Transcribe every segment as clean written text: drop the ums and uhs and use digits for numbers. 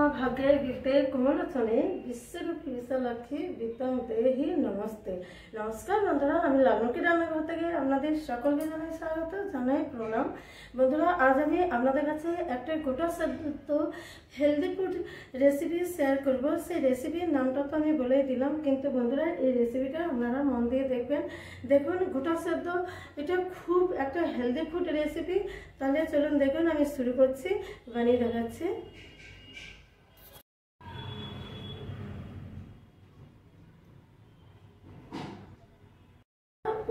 भाग्य गीते कुमलचने विश्वरूपी विशालाक्षी बीतम देहि नमस्ते। नमस्कार बंधुरा, आमी लालमुखी रान्नाघर থেকে আপনাদের সকলকে জানাই স্বাগত, জানাই প্রণাম। বন্ধুরা, আজ আমি আপনাদের কাছে একটা গোটা সেদ্ধ হেলদি ফুড রেসিপি শেয়ার করব। সেই রেসিপির নামটা তো আমি বলেই দিলাম, কিন্তু বন্ধুরা এই রেসিপিটা আপনারা মন দিয়ে দেখবেন। দেখুন, গোটা সেদ্ধ এটা খুব একটা হেলদি ফুড রেসিপি। তাহলে চলুন দেখুন, আমি শুরু করছি, বানিয়ে দেখাচ্ছি।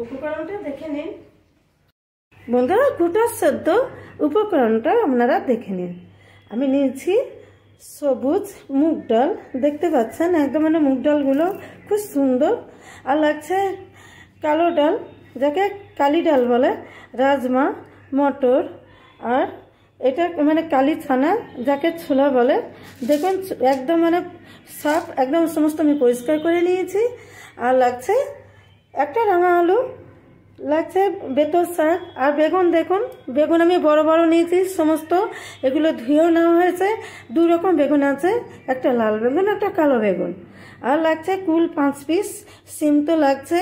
উপকরণটা দেখে নিন বন্ধুরা। গোটা সেদ্ধ উপকরণটা আপনারা দেখে নিন। আমি নিয়েছি সবুজ মুগ ডাল, দেখতে পাচ্ছেন একদম মানে মুগ ডালগুলো খুব সুন্দর। আর লাগছে কালো ডাল, যাকে কালি ডাল বলে, রাজমা, মটর, আর এটা মানে কালি ছানা, যাকে ছোলা বলে। দেখুন একদম মানে সাফ, একদম সমস্ত আমি পরিষ্কার করে নিয়েছি। আর লাগছে একটা রাঙা আলু, লাগছে বেতর শাক, আর বেগুন। দেখুন বেগুন আমি বড় বড় নিয়েছি সমস্ত, এগুলো ধুয়েও নেওয়া হয়েছে। দুই রকম বেগুন আছে, একটা লাল বেগুন, একটা কালো বেগুন। আর লাগছে কুল 5 পিস সিম তো লাগছে।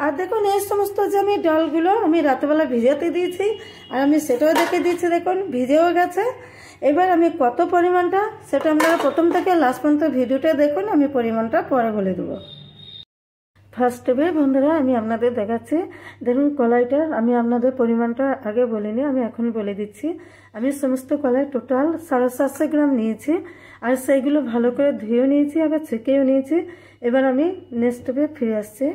আর দেখুন এই সমস্ত যে আমি ডালগুলো আমি রাতেবেলা ভিজাতে দিয়েছি, আর আমি সেটাও দেখে দিয়েছি, দেখুন ভিজেও গেছে। এবার আমি কত পরিমাণটা সেটা আপনারা প্রথম থেকে লাস্ট পর্যন্ত ভিডিওটা দেখুন, আমি পরিমাণটা পরে বলে দেবো। ফার্স্ট স্টেপে বন্ধুরা আমি আপনাদের দেখাচ্ছি। দেখুন কলাইটা আমি আপনাদের পরিমাণটা আগে বলিনি, আমি এখন বলে দিচ্ছি। আমি সমস্ত কলাই টোটাল 750 গ্রাম নিয়েছি, আর সেইগুলো ভালো করে ধুয়েও নিয়েছি, আবার ছেঁকেও নিয়েছি। এবার আমি নেক্সট স্টেপে ফিরে আসছি।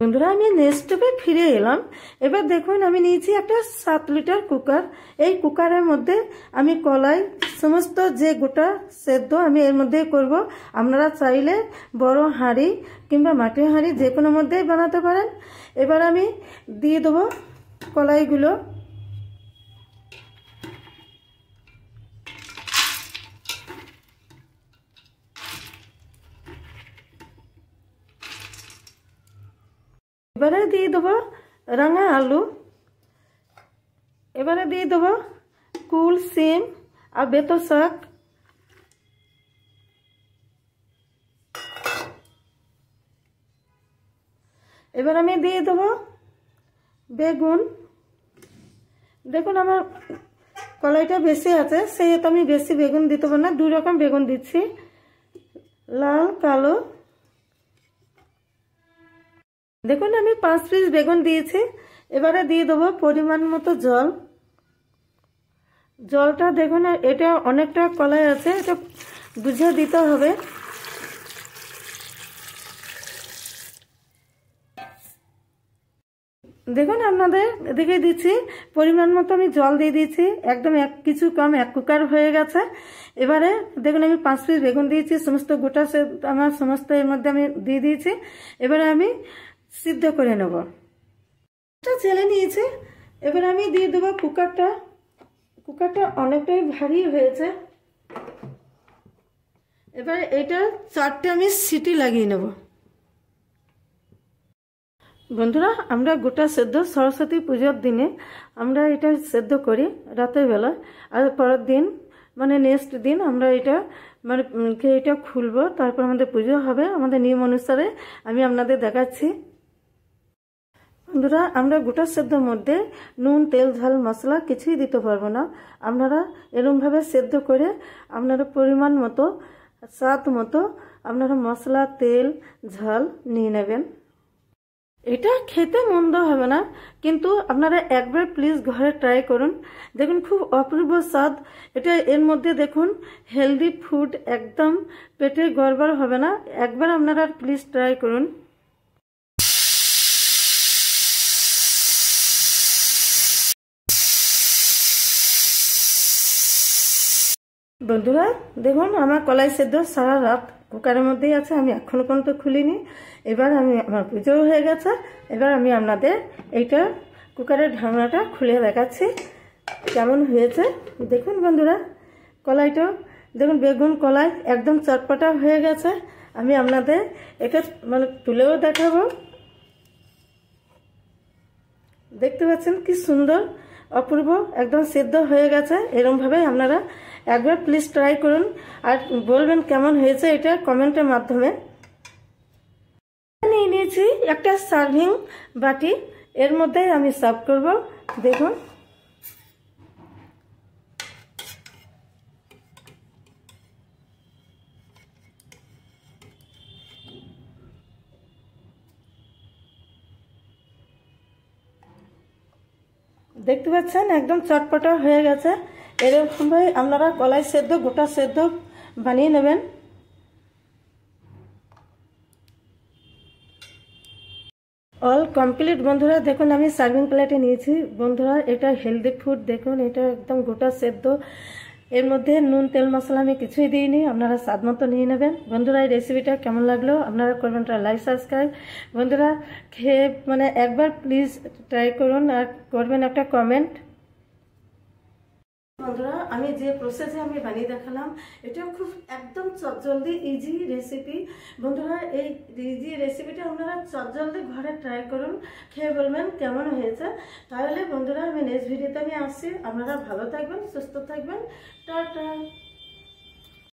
বন্ধুরা আমি নেক্সট স্টেপে ফিরে এলাম। এবার দেখুন আমি নিয়েছি একটা 7 লিটার কুকার। এই কুকারের মধ্যে আমি কলাই সমস্ত যে গোটা সেদ্ধ আমি এর মধ্যেই করব। আপনারা চাইলে বড় হাঁড়ি কিংবা মাটির হাঁড়ি যে কোনো মধ্যেই বানাতে পারেন। এবার আমি দিয়ে দেবো কলাইগুলো। এবারে দিয়ে দেবো রাঙা আলু, এবারে দিয়ে দেবো কুল সিম আর বেতর শাক, এবার আমি দিয়ে দেবো বেগুন। দেখুন আমার কলাইটা বেশি আছে, সেহেতু আমি বেশি বেগুন দিতে পারবো না, 2 রকম বেগুন দিচ্ছি, লাল কালো। দেখুন আমি 5 পিস বেগুন দিয়েছি। এবারে দিয়ে দেবো পরিমাণ মতো জল। জলটা দেখুন এটা অনেকটা কলাই আছে, এটা বুঝে দিতে হবে। দেখুন আপনাদের দেখে দিচ্ছি, পরিমাণ মতো আমি জল দিয়ে দিয়েছি, একদম কিছু কম, 1 কুকার হয়ে গেছে। এবারে দেখুন আমি 5 পিস বেগুন দিয়েছি, সমস্ত গোটা আমার সমস্ত এর মধ্যে আমি দিয়ে দিয়েছি। এবারে আমি সিদ্ধ করে নেব। ছেলে নিয়েছি। এবার আমি দিয়ে দেবো কুকারটা। কুকারটা অনেকটাই ভারী হয়েছে। এবার এটা 4টে আমি সিটি লাগিয়ে নেব। বন্ধুরা আমরা গোটা সেদ্ধ সরস্বতী পুজোর দিনে আমরা এটা সেদ্ধ করি রাতের বেলা, আর পরের দিন মানে নেক্সট দিন আমরা এটা মানে এটা খুলবো, তারপর আমাদের পুজো হবে আমাদের নিয়ম অনুসারে। আমি আপনাদের দেখাচ্ছি। বন্ধুরা আমরা গোটা সেদ্ধর মধ্যে নুন তেল ঝাল মশলা কিছুই দিতে পারবো না। আপনারা এরকমভাবে সেদ্ধ করে আপনারা পরিমাণ মতো স্বাদ মতো আপনারা মশলা তেল ঝাল নিয়ে নেবেন। এটা খেতে মন্দ হবে না, কিন্তু আপনারা একবার প্লিজ ঘরে ট্রাই করুন, দেখুন খুব অপূর্ব স্বাদ। এটা এর মধ্যে দেখুন হেলদি ফুড, একদম পেটে গড়বড় হবে না। একবার আপনারা প্লিজ ট্রাই করুন। বন্ধুরা দেখুন আমার কলাই সেদ্ধ সারা রাত কুকারের মধ্যেই আছে, আমি এখনো পর্যন্ত খুলিনি। এবার আমি আমার পুজো হয়ে গেছে। এবার আমি আপনাদের এইটা কুকারের ঢাকনাটা খুলে দেখাচ্ছি কেমন হয়েছে। দেখুন বন্ধুরা কলাইটা দেখুন, বেগুন কলাই একদম চটপটা হয়ে গেছে। আমি আপনাদের এটা মানে তুলেও দেখাবো। দেখতে পাচ্ছেন কি সুন্দর অপূর্ব, একদম সিদ্ধ হয়ে গেছে। এরকমভাবে আপনারা একবার প্লিজ ট্রাই করুন আর বলবেন কেমন হয়েছে এটা কমেন্টের মাধ্যমে। নিয়ে নিয়েছি একটা সার্ভিং বাটি, এর মধ্যে আমি সার্ভ করব। দেখুন দেখতে পাচ্ছেন একদম চটপটা হয়ে গেছে। এরকমভাবে আপনারা কলাই সেদ্ধ, গোটা সেদ্ধ বানিয়ে নেবেন। অল কমপ্লিট বন্ধুরা। দেখুন আমি সার্ভিং প্লেটে নিয়েছি বন্ধুরা। এটা হেলদি ফুড, দেখুন এটা একদম গোটা সেদ্ধ, এর মধ্যে নুন তেল মশলা আমি কিছুই দিইনি। আপনারা স্বাদ মতো নিয়ে নেবেন। বন্ধুরা এই রেসিপিটা কেমন লাগলো আপনারা করবেন লাইক সাবস্ক্রাইব। বন্ধুরা খেয়ে একবার প্লিজ ট্রাই করুন আর করবেন একটা কমেন্ট। বন্ধুরা আমি যে প্রসেসে আমি বানিয়ে দেখালাম এটা খুব একদম চটজলদি ইজি রেসিপি। বন্ধুরা এই ইজি রেসিপিটা আপনারা চটজলদি ঘরে ট্রাই করুন, খেয়ে বলবেন কেমন হয়েছে। তাহলে বন্ধুরা আমি নেক্সট ভিডিওতে আমি আসছি। আপনারা ভালো থাকবেন, সুস্থ থাকবেন। টাটা।